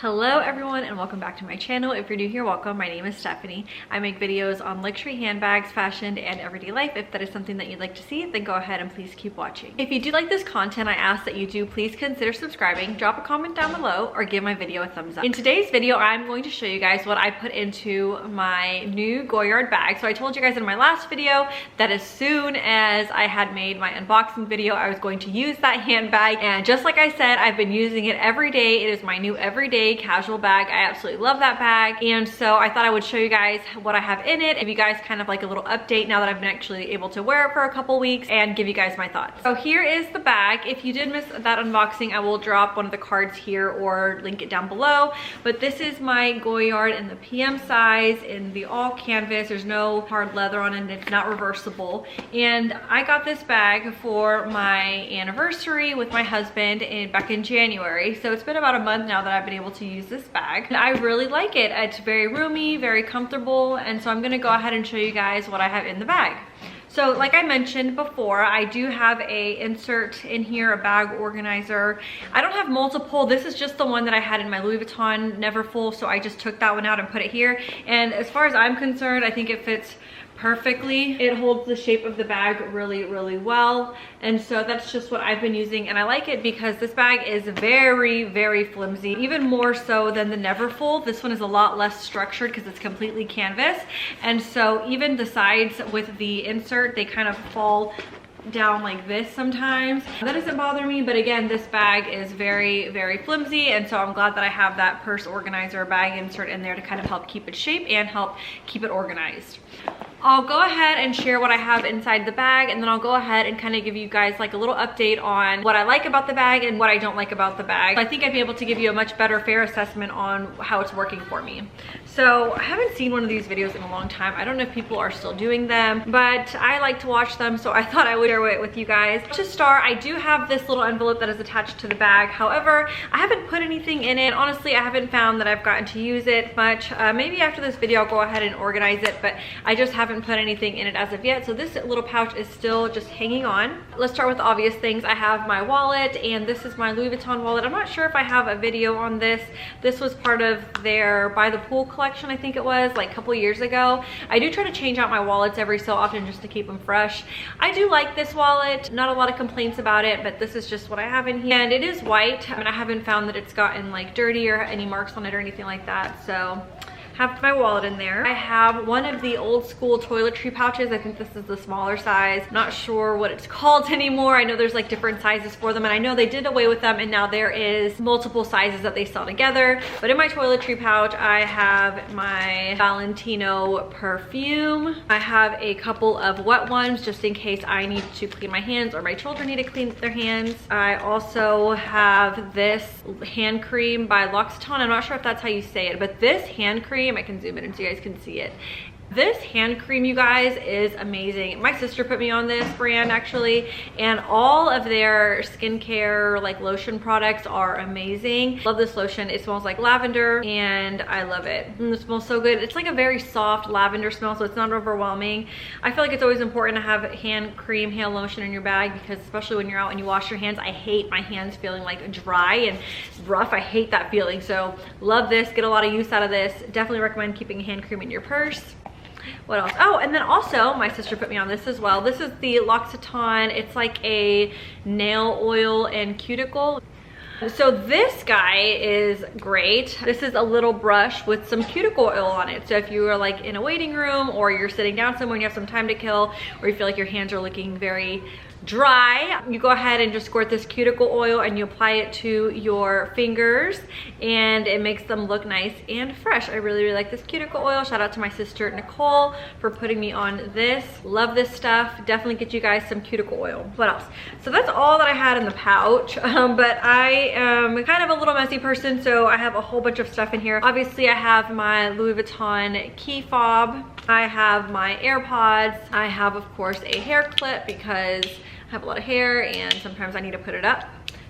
Hello everyone and welcome back to my channel. If you're new here, welcome. My name is Stephanie. I make videos on luxury handbags, fashion, and everyday life. If that is something that you'd like to see, then go ahead and please keep watching. If you do like this content, I ask that you do please consider subscribing, drop a comment down below, or give my video a thumbs up. In today's video, I'm going to show you guys what I put into my new Goyard bag. So I told you guys in my last video that as soon as I had made my unboxing video, I was going to use that handbag. And just like I said, I've been using it every day. It is my new everyday casual bag. I absolutely love that bag, and so I thought I would show you guys what I have in it, give you guys kind of like a little update now that I've been actually able to wear it for a couple weeks, and give you guys my thoughts. So here is the bag. If you did miss that unboxing, I will drop one of the cards here or link it down below, but this is my Goyard in the PM size in the all canvas. There's no hard leather on it and it's not reversible, and I got this bag for my anniversary with my husband back in January, so it's been about a month now that I've been able to use this bag, and I really like it. It's very roomy, very comfortable, and so I'm gonna go ahead and show you guys what I have in the bag. So like I mentioned before, I do have a insert in here, a bag organizer. I don't have multiple. This is just the one that I had in my Louis Vuitton Neverfull, so I just took that one out and put it here. And as far as I'm concerned, I think it fits perfectly. It holds the shape of the bag really, really well. And so that's just what I've been using. And I like it because this bag is very, very flimsy, even more so than the Neverfull. This one is a lot less structured because it's completely canvas. And so even the sides with the insert, they kind of fall down like this sometimes. That doesn't bother me, but again, this bag is very, very flimsy, and so I'm glad that I have that purse organizer bag insert in there to kind of help keep its shape and help keep it organized. I'll go ahead and share what I have inside the bag, and then I'll go ahead and kind of give you guys like a little update on what I like about the bag and what I don't like about the bag. I think I'd be able to give you a much better, fair assessment on how it's working for me. So I haven't seen one of these videos in a long time. I don't know if people are still doing them, but I like to watch them, so I thought I would share it with you guys. To start, I do have this little envelope that is attached to the bag. However, I haven't put anything in it. Honestly, I haven't found that I've gotten to use it much. Maybe after this video, I'll go ahead and organize it, but I just haven't put anything in it as of yet. So this little pouch is still just hanging on. Let's start with the obvious things. I have my wallet, and this is my Louis Vuitton wallet. I'm not sure if I have a video on this. This was part of their By the Pool collection, I think it was, like a couple years ago. I do try to change out my wallets every so often just to keep them fresh. I do like this wallet. Not a lot of complaints about it, but this is just what I have in here. And it is white. I mean, I haven't found that it's gotten like dirty or any marks on it or anything like that. So have my wallet in there. I have one of the old school toiletry pouches. I think this is the smaller size. Not sure what it's called anymore. I know there's like different sizes for them, and I know they did away with them, and now there is multiple sizes that they sell together. But in my toiletry pouch, I have my Valentino perfume. I have a couple of wet ones just in case I need to clean my hands or my children need to clean their hands. I also have this hand cream by L'Occitane. I'm not sure if that's how you say it, but this hand cream, I can zoom in and so you guys can see it. This hand cream, you guys, is amazing. My sister put me on this brand actually, and all of their skincare like lotion products are amazing. Love this lotion. It smells like lavender and I love it. It smells so good. It's like a very soft lavender smell, so it's not overwhelming. I feel like it's always important to have hand cream, hand lotion in your bag, because especially when you're out and you wash your hands, I hate my hands feeling like dry and rough. I hate that feeling. So love this. Get a lot of use out of this. Definitely recommend keeping a hand cream in your purse. What else? Oh, and then also my sister put me on this as well. This is the L'Occitane. It's like a nail oil and cuticle. So this guy is great. This is a little brush with some cuticle oil on it. So if you are like in a waiting room, or you're sitting down somewhere and you have some time to kill, or you feel like your hands are looking very dry, you go ahead and just squirt this cuticle oil and you apply it to your fingers, and it makes them look nice and fresh. I really, really like this cuticle oil. Shout out to my sister Nicole for putting me on this. Love this stuff. Definitely get you guys some cuticle oil. What else? So that's all that I had in the pouch, but I am kind of a little messy person, so I have a whole bunch of stuff in here. Obviously I have my Louis Vuitton key fob. I have my AirPods. I have, of course, a hair clip because I have a lot of hair and sometimes I need to put it up.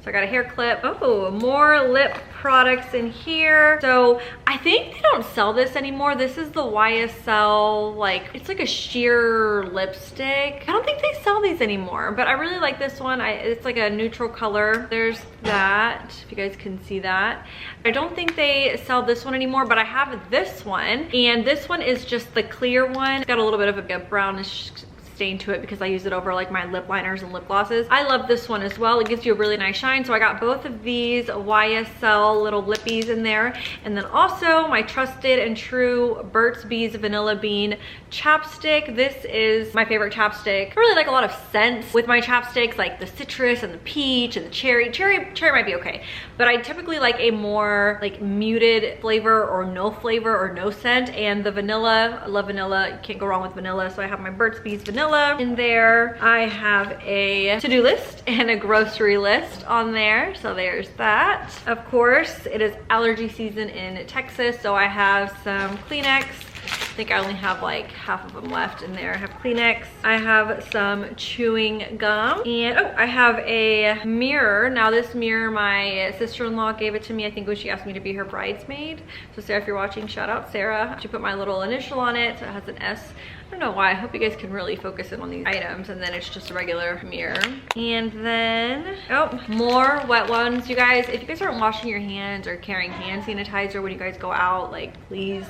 So I got a hair clip. Oh, more lip products in here. So I think they don't sell this anymore. This is the YSL, like, it's like a sheer lipstick. I don't think they sell these anymore, but I really like this one. It's like a neutral color. There's that, if you guys can see that. I don't think they sell this one anymore, but I have this one, and this one is just the clear one. It's got a little bit of a brownish stain to it because I use it over like my lip liners and lip glosses. I love this one as well. It gives you a really nice shine. So I got both of these YSL little lippies in there. And then also my trusted and true Burt's Bees Vanilla Bean chapstick. This is my favorite chapstick. I really like a lot of scents with my chapsticks, like the citrus and the peach and the cherry. Cherry might be okay, but I typically like a more like muted flavor or no flavor or no scent. And the vanilla, I love vanilla. You can't go wrong with vanilla. So I have my Burt's Bees Vanilla in there. I have a to-do list and a grocery list on there. So there's that. Of course, it is allergy season in Texas. So I have some Kleenex. I think I only have like half of them left in there. I have Kleenex. I have some chewing gum. And oh, I have a mirror. Now this mirror, my sister-in-law gave it to me, I think when she asked me to be her bridesmaid. So Sarah, if you're watching, shout out Sarah. She put my little initial on it, so it has an S. I don't know why. I hope you guys can really focus in on these items. And then it's just a regular mirror. And then, oh, more wet ones. You guys, if you guys aren't washing your hands or carrying hand sanitizer when you guys go out, like, please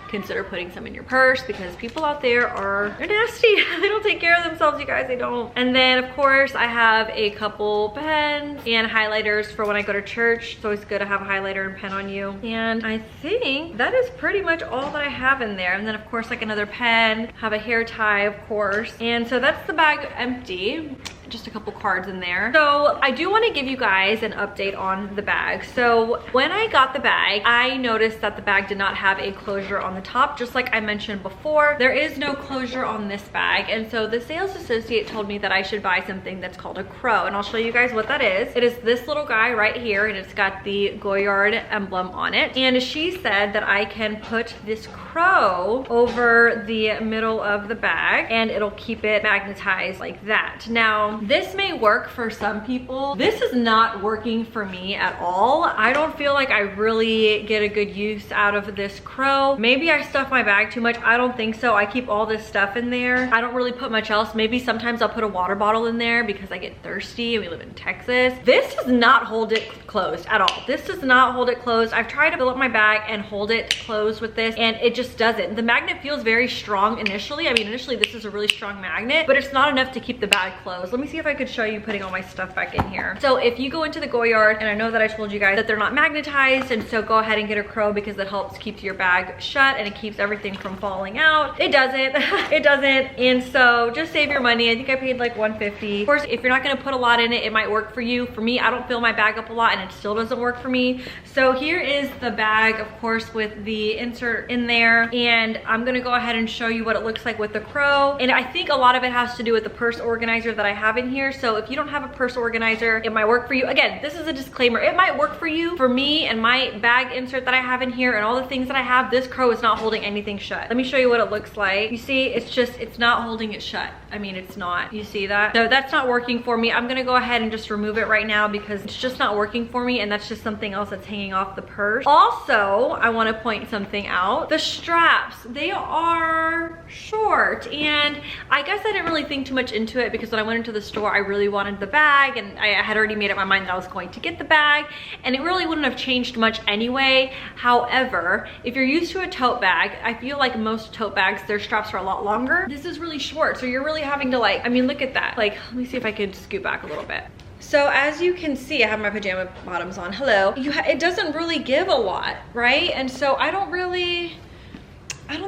consider putting some in your purse, because people out there they're nasty. They don't take care of themselves, you guys. They don't. And then, of course, I have a couple pens and highlighters for when I go to church. It's always good to have a highlighter and pen on you. And I think that is pretty much all that I have in there. And then, of course, like another pen, have a hair tie, of course. And so that's the bag empty. Just a couple cards in there. So I do want to give you guys an update on the bag. So when I got the bag, I noticed that the bag did not have a closure on the top. Just like I mentioned before, there is no closure on this bag. And so the sales associate told me that I should buy something that's called a crow. And I'll show you guys what that is. It is this little guy right here, and it's got the Goyard emblem on it. And she said that I can put this crow over the middle of the bag and it'll keep it magnetized like that. Now, this may work for some people. This is not working for me at all. I don't feel like I really get a good use out of this crow. Maybe I stuff my bag too much. I don't think so. I keep all this stuff in there. I don't really put much else. Maybe sometimes I'll put a water bottle in there because I get thirsty and we live in Texas. This does not hold it closed at all. This does not hold it closed. I've tried to fill up my bag and hold it closed with this, and it just doesn't. The magnet feels very strong initially. I mean, initially this is a really strong magnet, but it's not enough to keep the bag closed. Let me see if I could show you putting all my stuff back in here. So if you go into the Goyard, and I know that I told you guys that they're not magnetized, and so go ahead and get a crow because it helps keep your bag shut and it keeps everything from falling out. It doesn't. It doesn't. And so just save your money. I think I paid like $150. Of course, if you're not going to put a lot in it, it might work for you. For me, I don't fill my bag up a lot and it still doesn't work for me. So here is the bag, of course, with the insert in there. And I'm going to go ahead and show you what it looks like with the crow. And I think a lot of it has to do with the purse organizer that I have in here. So if you don't have a purse organizer, it might work for you. Again, this is a disclaimer. It might work for you. For me and my bag insert that I have in here and all the things that I have, this crow is not holding anything shut. Let me show you what it looks like. You see, it's not holding it shut. I mean, it's not. You see that? So that's not working for me. I'm going to go ahead and just remove it right now because it's just not working for me, and that's just something else that's hanging off the purse. Also, I want to point something out. The straps, they are short, and I guess I didn't really think too much into it because when I went into the store, I really wanted the bag, and I had already made up my mind that I was going to get the bag, and it really wouldn't have changed much anyway. However, if you're used to a tote bag, I feel like most tote bags, their straps are a lot longer. This is really short, so you're really having to, like, I mean, look at that. Like, let me see if I could scoot back a little bit. So as you can see, I have my pajama bottoms on. Hello. It doesn't really give a lot, right? And so I don't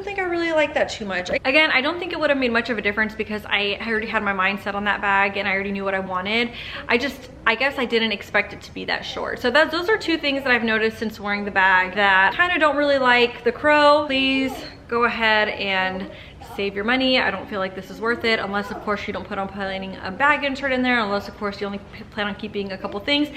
think I really like that too much. Again, I don't think it would have made much of a difference because I already had my mind set on that bag and I already knew what I wanted. I guess I didn't expect it to be that short. So those are two things that I've noticed since wearing the bag that kind of don't really like. The crow, please go ahead and save your money. I don't feel like this is worth it unless of course you don't planning a bag insert in there, unless of course you only plan on keeping a couple things.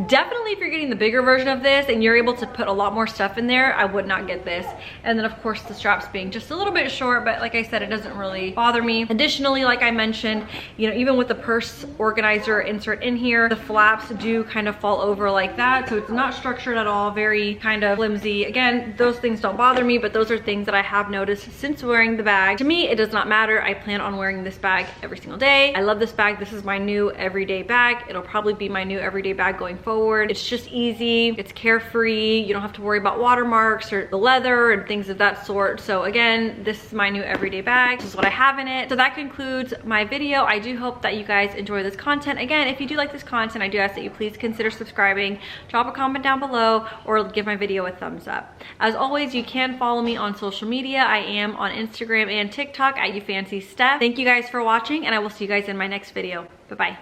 Definitely if you're getting the bigger version of this and you're able to put a lot more stuff in there, I would not get this. And then of course the straps being just a little bit short, but like I said, it doesn't really bother me. Additionally, like I mentioned, you know, even with the purse organizer insert in here, the flaps do kind of fall over like that, so it's not structured at all, very kind of flimsy. Again, those things don't bother me, but those are things that I have noticed since wearing the bag. To me, it does not matter. I plan on wearing this bag every single day. I love this bag. This is my new everyday bag. It'll probably be my new everyday bag going forward. It's just easy, it's carefree, you don't have to worry about watermarks or the leather and things of that sort. So again, this is my new everyday bag. This is what I have in it. So that concludes my video. I do hope that you guys enjoy this content. Again, if you do like this content, I do ask that you please consider subscribing, drop a comment down below, or give my video a thumbs up. As always, you can follow me on social media. I am on Instagram and TikTok at YouFancySteph. Thank you guys for watching, and I will see you guys in my next video. Bye-bye.